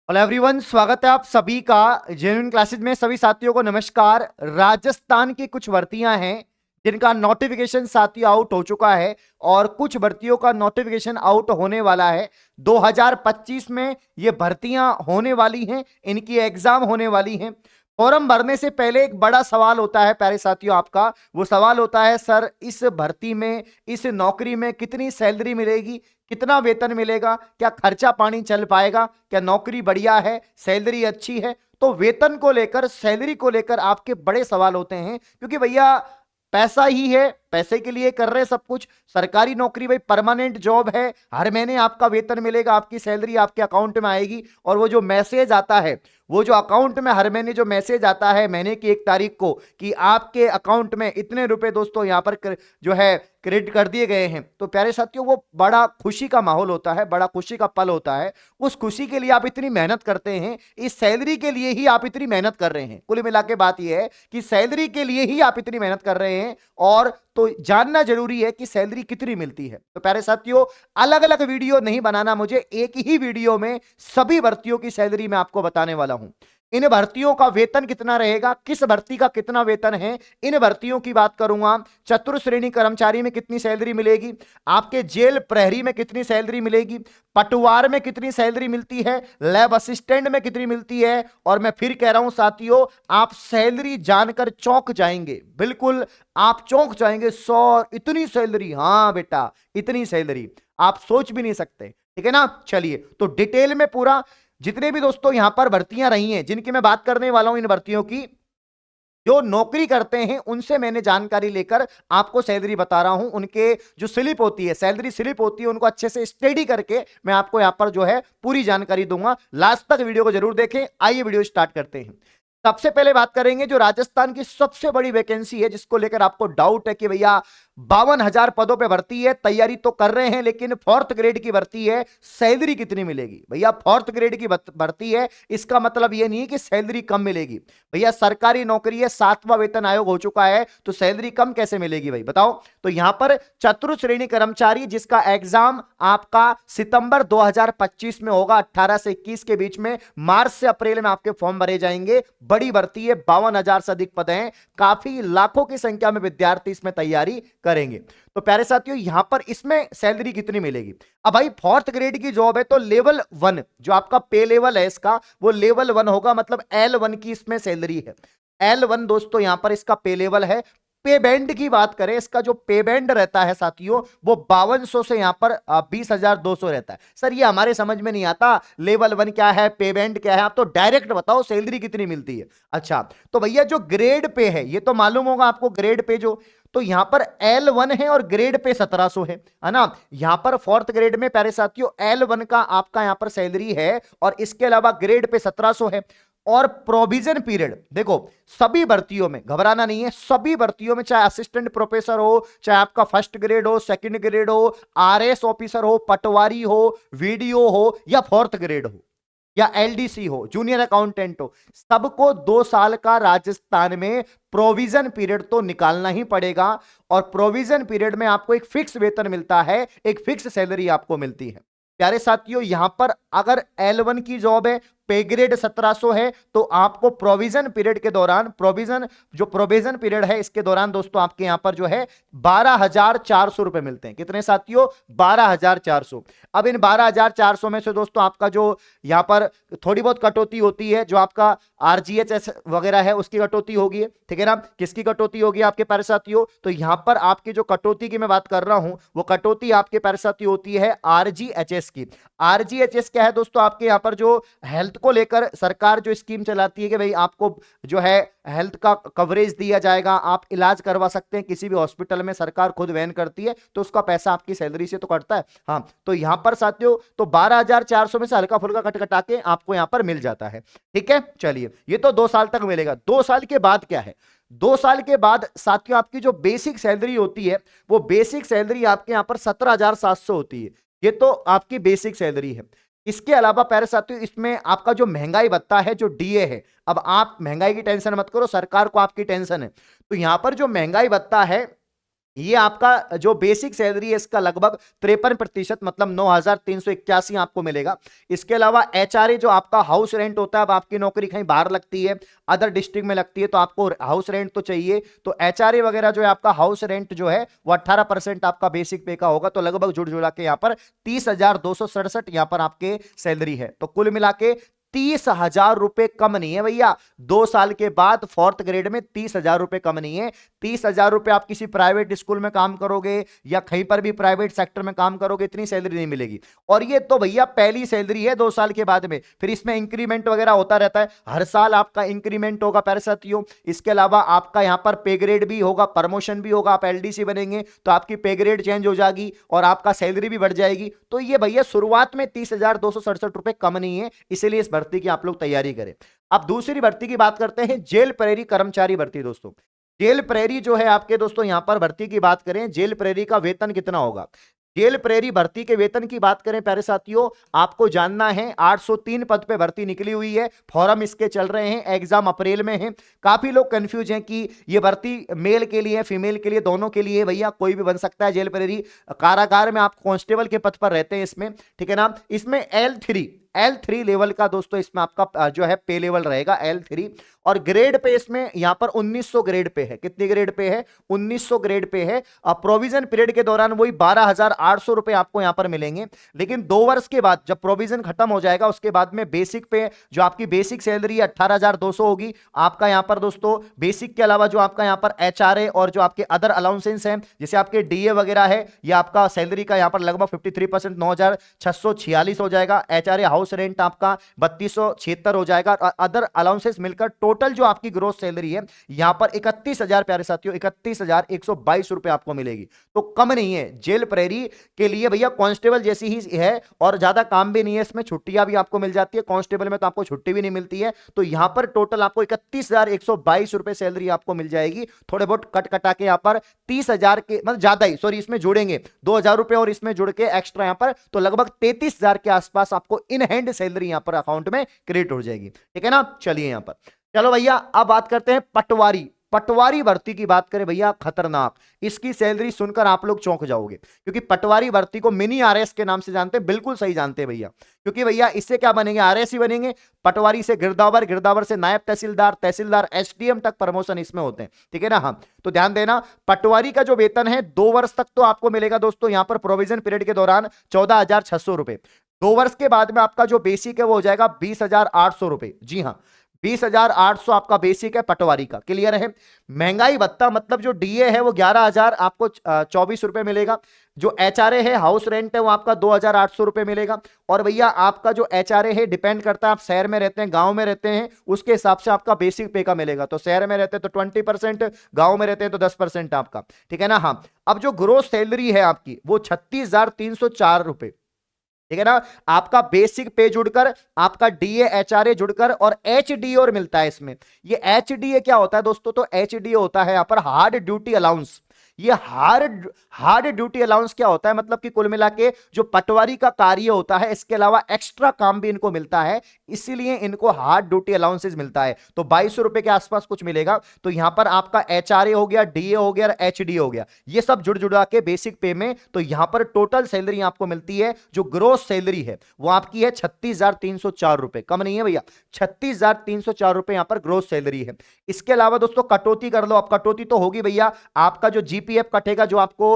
Hello everyone, स्वागत है आप सभी का जेन्युइन क्लासेज में। सभी साथियों को नमस्कार। राजस्थान की कुछ भर्तियां हैं जिनका नोटिफिकेशन साथियों आउट हो चुका है और कुछ भर्तियों का नोटिफिकेशन आउट होने वाला है। 2025 में ये भर्तियां होने वाली हैं, इनकी एग्जाम होने वाली हैं। फॉर्म भरने से पहले एक बड़ा सवाल होता है प्यारे साथियों आपका। वो सवाल होता है, सर इस भर्ती में, इस नौकरी में कितनी सैलरी मिलेगी, कितना वेतन मिलेगा, क्या खर्चा पानी चल पाएगा, क्या नौकरी बढ़िया है, सैलरी अच्छी है। तो वेतन को लेकर, सैलरी को लेकर आपके बड़े सवाल होते हैं, क्योंकि भैया पैसा ही है, पैसे के लिए कर रहे सब कुछ। सरकारी नौकरी भाई परमानेंट जॉब है, हर महीने आपका वेतन मिलेगा, आपकी सैलरी आपके अकाउंट में आएगी। और वो जो मैसेज आता है, वो जो अकाउंट में हर महीने जो मैसेज आता है महीने की 1 तारीख को कि आपके अकाउंट में इतने रुपए दोस्तों यहां पर जो है क्रेडिट कर दिए गए हैं, तो प्यारे साथियों वो बड़ा खुशी का माहौल होता है, बड़ा खुशी का पल होता है। उस खुशी के लिए आप इतनी मेहनत करते हैं, इस सैलरी के लिए ही आप इतनी मेहनत कर रहे हैं। कुल मिला के बात यह है कि सैलरी के लिए ही आप इतनी मेहनत कर रहे हैं, और तो जानना जरूरी है कि सैलरी कितनी मिलती है। तो प्यारे साथियों, अलग अलग वीडियो नहीं बनाना मुझे, एक ही वीडियो में सभी भर्तियों की सैलरी मैं आपको बताने वाला हूं। इन भर्तियों का वेतन कितना रहेगा, किस भर्ती का कितना वेतन है, इन भर्तियों की बात करूंगा। चतुर्थ श्रेणी कर्मचारी में कितनी सैलरी मिलेगी, आपके जेल प्रहरी में कितनी सैलरी मिलेगी, पटवार में कितनी सैलरी मिलती है, लैब असिस्टेंट में कितनी मिलती है। और मैं फिर कह रहा हूं साथियों, आप सैलरी जानकर चौंक जाएंगे, बिल्कुल आप चौंक जाएंगे। 100 इतनी सैलरी, हां बेटा इतनी सैलरी आप सोच भी नहीं सकते। ठीक है ना। चलिए तो डिटेल में पूरा, जितने भी दोस्तों यहां पर भर्तियां रही हैं जिनकी मैं बात करने वाला हूं, इन भर्तियों की जो नौकरी करते हैं उनसे मैंने जानकारी लेकर आपको सैलरी बता रहा हूं। उनके जो स्लिप होती है, सैलरी स्लिप होती है, उनको अच्छे से स्टडी करके मैं आपको यहां पर जो है पूरी जानकारी दूंगा। लास्ट तक वीडियो को जरूर देखें। आइए वीडियो स्टार्ट करते हैं। सबसे पहले बात करेंगे जो राजस्थान की सबसे बड़ी वैकेंसी है, जिसको लेकर आपको डाउट है कि भैया 52,000 पदों पे भर्ती है, तैयारी तो कर रहे हैं लेकिन फोर्थ ग्रेड की भर्ती है, सैलरी कितनी मिलेगी। भैया फोर्थ ग्रेड की भर्ती है, इसका मतलब यह नहीं है कि सैलरी कम मिलेगी। भैया सरकारी नौकरी है, 7वां वेतन आयोग हो चुका है, तो सैलरी कम कैसे मिलेगी भाई बताओ। तो यहां पर चतुर्थ श्रेणी कर्मचारी जिसका एग्जाम आपका सितंबर 2025 में होगा, 18 से 21 के बीच में, मार्च से अप्रैल में आपके फॉर्म भरे जाएंगे। बड़ी भर्ती है, 52,000 से अधिक पद हैं, काफी लाखों की संख्या में विद्यार्थी इसमें तैयारी करेंगे। तो प्यारे साथियों यहां पर इसमें सैलरी कितनी मिलेगी। अब भाई फोर्थ ग्रेड की जॉब है, तो लेवल 1 जो आपका पे लेवल है इसका, वो लेवल 1 होगा, मतलब L1 की इसमें सैलरी है। L1 दोस्तों यहां पर इसका पे लेवल है। पे बैंड की बात करें, इसका जो पे बैंड रहता है साथियों, वो 5200 से यहां पर 20,200 रहता है। सर ये हमारे समझ में नहीं आता, लेवल 1 क्या है, पे बैंड क्या है, आप तो डायरेक्ट बताओ सैलरी कितनी मिलती है। अच्छा तो भैया जो ग्रेड पे है, ये तो मालूम होगा आपको ग्रेड पे जो, तो यहां पर L1 है और ग्रेड पे 1700 है ना। यहां पर फोर्थ ग्रेड में प्यारे साथियों L1 का आपका यहां पर सैलरी है, और इसके अलावा ग्रेड पे 1700 है। और प्रोविजन पीरियड देखो, सभी भर्तियों में घबराना नहीं है, सभी भर्तियों में चाहे असिस्टेंट प्रोफेसर हो, चाहे आपका फर्स्ट ग्रेड हो, सेकंड ग्रेड हो, आरएस ऑफिसर हो, पटवारी हो, वीडियो हो, या फोर्थ ग्रेड हो, या एलडीसी हो, जूनियर अकाउंटेंट हो, सबको 2 साल का राजस्थान में प्रोविजन पीरियड तो निकालना ही पड़ेगा। और प्रोविजन पीरियड में आपको एक फिक्स वेतन मिलता है, एक फिक्स सैलरी आपको मिलती है। प्यारे साथियों यहां पर अगर L1 की जॉब है, पे ग्रेड 1700 है, तो आपको प्रोविजन पीरियड के दौरान, प्रोविजन पीरियड है इसके दौरान दोस्तों आपके यहां पर जो है 12,400 रुपए मिलते हैं। कितने साथियों, 12,400। अब इन 12,400 में से दोस्तों आपका जो यहां पर थोड़ी बहुत कटौती होती है, जो आपका आरजीएचएस वगैरह है उसकी कटौती होगी, ठीक है ना। किसकी कटौती होगी आपके प्यारे साथियों, तो यहां पर आपकी जो कटौती की मैं बात कर रहा हूं, वो कटौती आपके प्यारे साथियों होती है आरजीएचएस की। आरजीएचएस क्या है दोस्तों, आपके यहां पर जो हेल्थ को लेकर सरकार जो स्कीम चलाती है कि भाई आपको जो है हेल्थ का कवरेज दिया जाएगा, आप इलाज करवा सकते हैं किसी भी हॉस्पिटल में, सरकार खुद वहन करती है, तो उसका पैसा आपकी सैलरी से तो कटता है। हाँ तो यहां पर साथियों तो 12,400 में से हल्का फुल्का कट कटा के आपको यहां पर मिल जाता है। ठीक है चलिए, ये तो 2 साल तक मिलेगा। 2 साल के बाद क्या है, 2 साल के बाद साथियों आपकी जो बेसिक सैलरी होती है, वो बेसिक सैलरी आपके यहां पर 17,700 होती है। ये तो आपकी बेसिक सैलरी है। इसके अलावा प्यारे साथियों इसमें आपका जो महंगाई भत्ता है, जो डीए है, अब आप महंगाई की टेंशन मत करो, सरकार को आपकी टेंशन है। तो यहां पर जो महंगाई भत्ता है ये आपका जो बेसिक सैलरी है इसका लगभग 53% मतलब 9,381 आपको मिलेगा। इसके अलावा एचआरए जो आपका हाउस रेंट होता है, अब आपकी नौकरी कहीं बाहर लगती है, अदर डिस्ट्रिक्ट में लगती है, तो आपको हाउस रेंट तो चाहिए, तो एचआरए वगैरह जो है आपका हाउस रेंट जो है वो 18% आपका बेसिक पे का होगा। तो लगभग जुड़ जुड़ा के यहाँ पर 30,267 यहाँ पर आपके सैलरी है। तो कुल मिला के 30,000 रुपए कम नहीं है भैया। 2 साल के बाद फोर्थ ग्रेड में 30,000 रुपए कम नहीं है। 30,000 रुपए आप किसी प्राइवेट स्कूल में काम करोगे या कहीं पर भी प्राइवेट सेक्टर में काम करोगे, इतनी सैलरी नहीं मिलेगी। और ये तो भैया पहली सैलरी है 2 साल के बाद में, फिर इसमें इंक्रीमेंट वगैरह होता रहता है, हर साल आपका इंक्रीमेंट होगा प्यारे साथियों। इसके अलावा आपका यहां पर पे ग्रेड भी होगा, प्रमोशन भी होगा, आप एलडीसी बनेंगे तो आपकी पे ग्रेड चेंज हो जाएगी और आपका सैलरी भी बढ़ जाएगी। तो ये भैया शुरुआत में 30,267 रुपए कम नहीं है, इसीलिए इस भर्ती की आप लोग तैयारी करें। अब दूसरी भर्ती की बात करते हैं, जेल प्रहरी कर्मचारी भर्ती। दोस्तों जेल प्रहरी जो है आपके, दोस्तों यहां पर भर्ती की बात करें, जेल प्रहरी का वेतन कितना होगा। जेल प्रहरी भर्ती के वेतन की बात करें प्यारे साथियों, आपको जानना है 803 पद पे भर्ती निकली हुई है, फॉर्म इसके चल रहे हैं, एग्जाम अप्रैल में है। काफी लोग कंफ्यूज हैं कि ये भर्ती मेल के लिए फीमेल के लिए, दोनों के लिए भैया, कोई भी बन सकता है जेल प्रहरी। कारागार में आप कांस्टेबल के पद पर रहते हैं इसमें, ठीक है ना। इसमें L3 लेवल का दोस्तों इसमें आपका जो है पे लेवल रहेगा L3। और ग्रेड पे इसमें यहां पर 1900 ग्रेड पे है। कितनी ग्रेड पे है? 1900 ग्रेड पे है। प्रोविजन पीरियड के दौरान वही 12,800 रुपए आपको यहां पर मिलेंगे, लेकिन 2 वर्ष के बाद जब प्रोविजन खत्म हो जाएगा उसके बाद में बेसिक पे जो आपकी बेसिक सैलरी 18,200 होगी आपका यहां पर दोस्तों। बेसिक के अलावा जो आपका यहां पर एचआरए और जो आपके अदर अलाउंसेंस हैं, जैसे आपके डीए वगैरह है, ये आपका सैलरी का यहां पर लगभग 53% 9,646 हो जाएगा। एचआरए हाउस रेंट आपका 3,276 हो जाएगा। अदर अलाउंसेस मिलकर टोटल जो आपकी ग्रोस सैलरी है यहां पर 31,000 प्यारे साथियों, 31,122 रुपए आपको मिलेगी। तो कम नहीं है जेल प्रहरी के लिए भैया, कांस्टेबल जैसी ही है और ज्यादा काम भी नहीं है इसमें, छुट्टियां भी आपको मिल जाती है। कांस्टेबल में तो आपको छुट्टी भी नहीं मिलती है। तो यहां पर टोटल आपको 31,122 रुपए सैलरी आपको मिल जाएगी। थोड़े बहुत कट कटा के यहां पर 30,000 के मतलब ज्यादा ही, सॉरी इसमें जोड़ेंगे 2,000 रुपए और इसमें जुड़ के एक्स्ट्रा यहां पर, तो लगभग 33,000 के आसपास आपको इन हैंड सैलरी यहां पर अकाउंट में क्रेडिट हो जाएगी, ठीक है ना। चलिए यहां पर चलो भैया अब बात करते हैं पटवारी भर्ती की बात करें भैया, खतरनाक। इसकी सैलरी सुनकर आप लोग चौंक जाओगे, क्योंकि पटवारी भर्ती को मिनी आरएस के नाम से जानते हैं। बिल्कुल सही जानते हैं भैया, क्योंकि भैया इससे क्या बनेंगे, आरएस ही बनेंगे। पटवारी से गिरदावर, गिरदावर से नायब तहसीलदार, तहसीलदार एसडीएम तक प्रमोशन इसमें होते हैं, ठीक है ना। हाँ तो ध्यान देना, पटवारी का जो वेतन है 2 वर्ष तक तो आपको मिलेगा दोस्तों यहां पर प्रोविजन पीरियड के दौरान 14,600 रुपए। 2 वर्ष के बाद में आपका जो बेसिक है वो हो जाएगा 20,800 रुपए। जी हाँ 20,800 आपका बेसिक है पटवारी का, क्लियर है। महंगाई भत्ता मतलब जो डीए है वो 11,000 आपको 24 रुपए मिलेगा। जो एचआरए है हाउस रेंट है वो आपका 2,800 रुपए मिलेगा। और भैया आपका जो एचआरए है डिपेंड करता है आप शहर में रहते हैं गांव में रहते हैं, उसके हिसाब से आपका बेसिक पे का मिलेगा। तो शहर में रहते हैं तो 20%, गांव में रहते हैं तो 10% आपका, ठीक है ना। हाँ अब जो ग्रोस सैलरी है आपकी वो 36,304 रुपए, ठीक है ना। आपका बेसिक पे जुड़कर, आपका डीए एचआरए जुड़कर और एचडीए और मिलता है इसमें। ये एचडीए क्या होता है दोस्तों, तो एचडीए होता है यहां पर हार्ड ड्यूटी अलाउंस। ये हार्ड ड्यूटी अलाउंस क्या होता है, मतलब कि कुल मिला के जो पटवारी का कार्य होता है इसके अलावा एक्स्ट्रा काम भी इनको मिलता है, इसीलिए इनको हार्ड ड्यूटी अलाउंसेस मिलता है। तो 2200 रुपए के आसपास कुछ मिलेगा। तो यहां पर आपका एचआरए हो गया, डीए हो गया और एचडी हो गया, ये सब जुड़ जुड़ा के बेसिक पे में, तो यहां पर टोटल सैलरी आपको मिलती है, जो ग्रोस सैलरी है वो आपकी है 36,304 रुपए। कम नहीं है भैया, 36,304 रुपए यहां पर ग्रोस सैलरी है। इसके अलावा दोस्तों कटौती कर लो, अब कटौती तो होगी भैया, आपका जो जीपीएफ कटेगा, जो आपको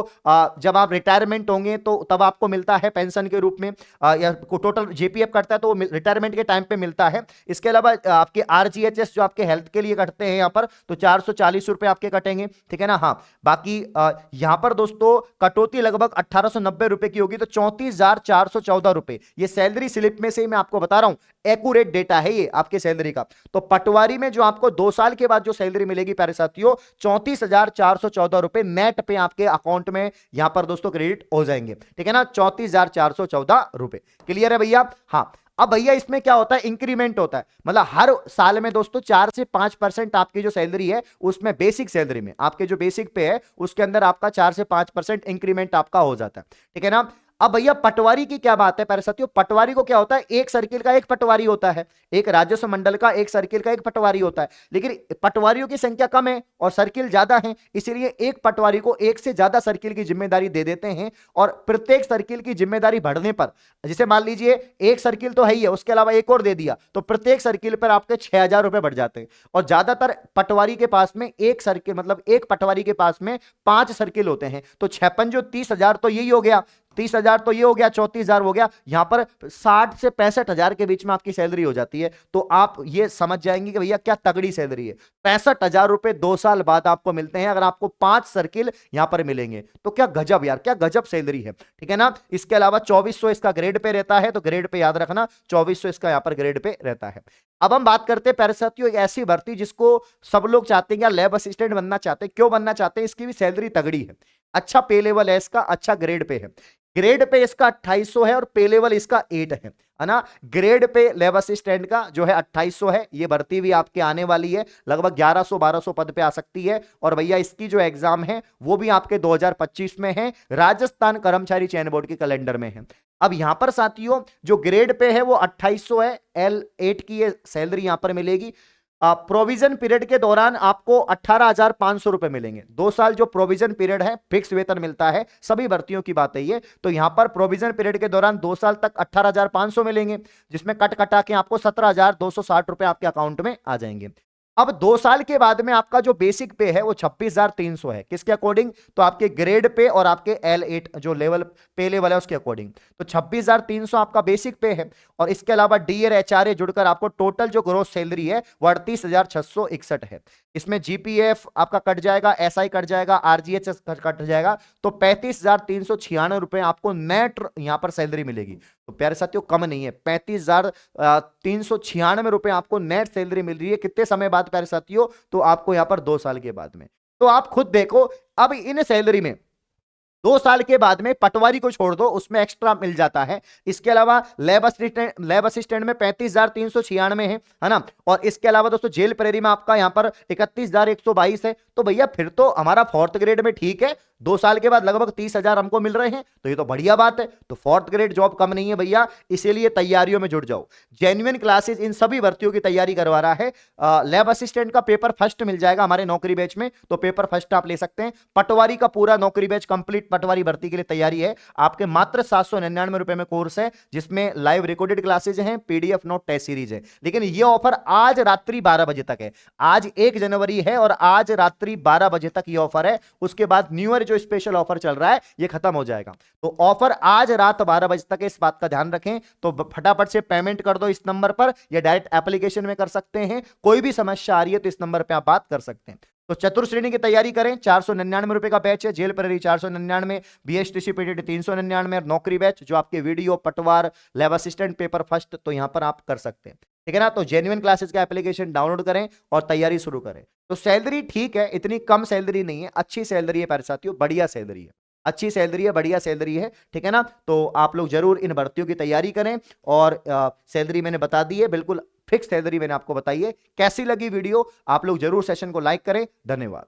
जब आप रिटायरमेंट होंगे तो तब आपको मिलता है पेंशन के रूप में, या टोटल जीपीएफ कटता है तो वो रिटायरमेंट के टाइम पे मिलता है। इसके अलावा आपके आरजीएचएस जो आपके हेल्थ के लिए कटते हैं यहां पर, तो 440 रुपए आपके कटेंगे, ठीक है ना। हाँ बाकी यहां पर दोस्तों कटौती लगभग 1,890 रुपए की होगी, तो 34,414 रुपए ये सैलरी स्लिप में से ही मैं आपको बता रहा हूं, एक्यूरेट डेटा है ये आपके सैलरी का। तो पटवारी में जो आपको 2 साल के बाद जो सैलरी मिलेगी प्यारे साथियों, 34,414 रुपए नेट पे आपके अकाउंट में यहां पर दोस्तों क्रेडिट हो जाएंगे, ठीक है ना। 34,414 रुपए, क्लियर है भैया। हाँ अब भैया इसमें क्या होता है, इंक्रीमेंट होता है, मतलब हर साल में दोस्तों 4 से 5% आपकी जो सैलरी है उसमें, बेसिक सैलरी में आपके जो बेसिक पे है उसके अंदर आपका 4 से 5% इंक्रीमेंट आपका हो जाता है, ठीक है ना। अब भैया पटवारी की क्या बात है प्यारे साथियों, पटवारी को क्या होता है, एक सर्किल का एक पटवारी होता है, एक राजस्व मंडल का एक सर्किल का एक पटवारी होता है, लेकिन पटवारियों की संख्या कम है और सर्किल ज्यादा है, इसीलिए एक पटवारी को एक से ज्यादा सर्किल की जिम्मेदारी दे देते हैं। और प्रत्येक सर्किल की जिम्मेदारी बढ़ने पर, जैसे मान लीजिए एक सर्किल तो है ही है, उसके अलावा एक और दे दिया, तो प्रत्येक सर्किल पर आपके 6,000 रुपए बढ़ जाते हैं। और ज्यादातर पटवारी के पास में एक सर्किल, मतलब एक पटवारी के पास में 5 सर्किल होते हैं, तो 56 जो 30,000 तो यही हो गया, 30,000 तो ये हो गया, 34,000 हो गया, यहां पर 60 से 65,000 के बीच में आपकी सैलरी हो जाती है। तो आप ये समझ जाएंगे कि भैया क्या तगड़ी सैलरी है। 65,000 रुपए 2 साल बाद आपको मिलते हैं, अगर आपको 5 सर्किल यहां पर मिलेंगे तो क्या गजब यार, क्या गजब सैलरी है, ठीक है ना। इसके अलावा 2400 इसका ग्रेड पे रहता है, तो ग्रेड पे याद रखना 2400 इसका यहां पर ग्रेड पे रहता है। अब हम बात करते हैं प्यारे साथियों एक ऐसी भर्ती जिसको सब लोग चाहते हैं, या लैब असिस्टेंट बनना चाहते हैं। क्यों बनना चाहते हैं, इसकी भी सैलरी तगड़ी है, अच्छा पे लेवल है इसका, अच्छा ग्रेड पे है। ग्रेड पे इसका 2800 है और पे लेवल इसका 8 है ना। ग्रेड पे लैब असिस्टेंट का जो है 2800 है, ये भर्ती भी आपके आने वाली है, लगभग 1100-1200 पद पे आ सकती है। और भैया इसकी जो एग्जाम है वो भी आपके 2025 में है, राजस्थान कर्मचारी चयन बोर्ड के कैलेंडर में है। अब यहां पर साथियों जो ग्रेड पे है वो 2800 है, L8 की ये सैलरी यहां पर मिलेगी। प्रोविजन पीरियड के दौरान आपको 18,500 रुपए मिलेंगे। 2 साल जो प्रोविजन पीरियड है, फिक्स वेतन मिलता है, सभी भर्तियों की बात है ये। तो यहां पर प्रोविजन पीरियड के दौरान 2 साल तक 18,500 मिलेंगे, जिसमें कट कटा के आपको 17,260 रुपए आपके अकाउंट में आ जाएंगे। अब 2 साल के बाद में आपका जो बेसिक पे है वो 26,300 है, किसके अकॉर्डिंग, तो आपके ग्रेड पे और आपके L8 जो लेवल पे लेवल है उसके अकॉर्डिंग। तो 26,300 आपका बेसिक पे है, और इसके अलावा डीएर एचआरए जुड़कर आपको टोटल जो ग्रोस सैलरी है वो 38,661 है। इसमें जीपीएफ आपका कट जाएगा, एसआई कट जाएगा, आरजीएचएस कट जाएगा, तो 35,396 रुपए आपको नेट यहां पर सैलरी मिलेगी। तो प्यारे साथियों कम नहीं है, 35,396 रुपए आपको नेट सैलरी मिल रही है। कितने समय बाद प्यारे साथियों, तो आपको यहां पर 2 साल के बाद में। तो आप खुद देखो, अब इन सैलरी में 2 साल के बाद में पटवारी को छोड़ दो, उसमें एक्स्ट्रा मिल जाता है। इसके अलावा लैब असिस्टेंट में 35,396 है ना। और इसके अलावा दोस्तों जेल प्रेरी में आपका यहां पर 31,122 है। तो भैया फिर तो हमारा 4th ग्रेड में ठीक है, 2 साल के बाद लगभग 30,000 हमको मिल रहे हैं, तो ये तो बढ़िया बात है। तो 4th ग्रेड जॉब कम नहीं है भैया, इसीलिए तैयारियों में जुट जाओ। जेन्युइन क्लासेस इन सभी भर्तियों की तैयारी करवा रहा है। लैब असिस्टेंट का पेपर फर्स्ट मिल जाएगा हमारे नौकरी बैच में, तो पेपर फर्स्ट आप ले सकते हैं। पटवारी का पूरा नौकरी बैच कंप्लीट पटवारी भर्ती के लिए तैयारी है, आपके मात्र 799 रुपए में कोर्स है, जिसमें लाइव रिकॉर्डेड क्लासेज हैं, पीडीएफ नोट टेस्ट सीरीज है। लेकिन ये ऑफर आज रात्रि 12 बजे तक है, आज 1 जनवरी है और आज रात्रि 12 बजे तक ये ऑफर है। उसके बाद न्यू ईयर जो स्पेशल ऑफर चल रहा है ये खत्म हो जाएगा। तो ऑफर आज रात 12 बजे तक है, इस बात का ध्यान रखें। तो फटाफट से पेमेंट कर दो इस नंबर पर, या डायरेक्ट एप्लीकेशन में कर सकते हैं। कोई भी समस्या आ रही है तो इस नंबर पर आप बात कर सकते हैं। तो चतुर्थ श्रेणी की तैयारी करें, 499 रुपए का बैच है, जेल प्रेरी 499, बीएसटीसी पीटीटी 399, नौकरी बैच जो आपके वीडियो पटवार लैब असिस्टेंट पेपर फर्स्ट, तो यहां पर आप कर सकते हैं, ठीक है ना। तो जेन्युइन क्लासेस का एप्लीकेशन डाउनलोड करें और तैयारी शुरू करें। तो सैलरी ठीक है, इतनी कम सैलरी नहीं है, अच्छी सैलरी है प्यारे साथियों, बढ़िया सैलरी है, अच्छी सैलरी है, बढ़िया सैलरी है, ठीक है ना। तो आप लोग जरूर इन भर्तियों की तैयारी करें। और सैलरी मैंने बता दी है, बिल्कुल फिक्स सैलरी मैंने आपको बताई है। कैसी लगी वीडियो, आप लोग जरूर सेशन को लाइक करें। धन्यवाद।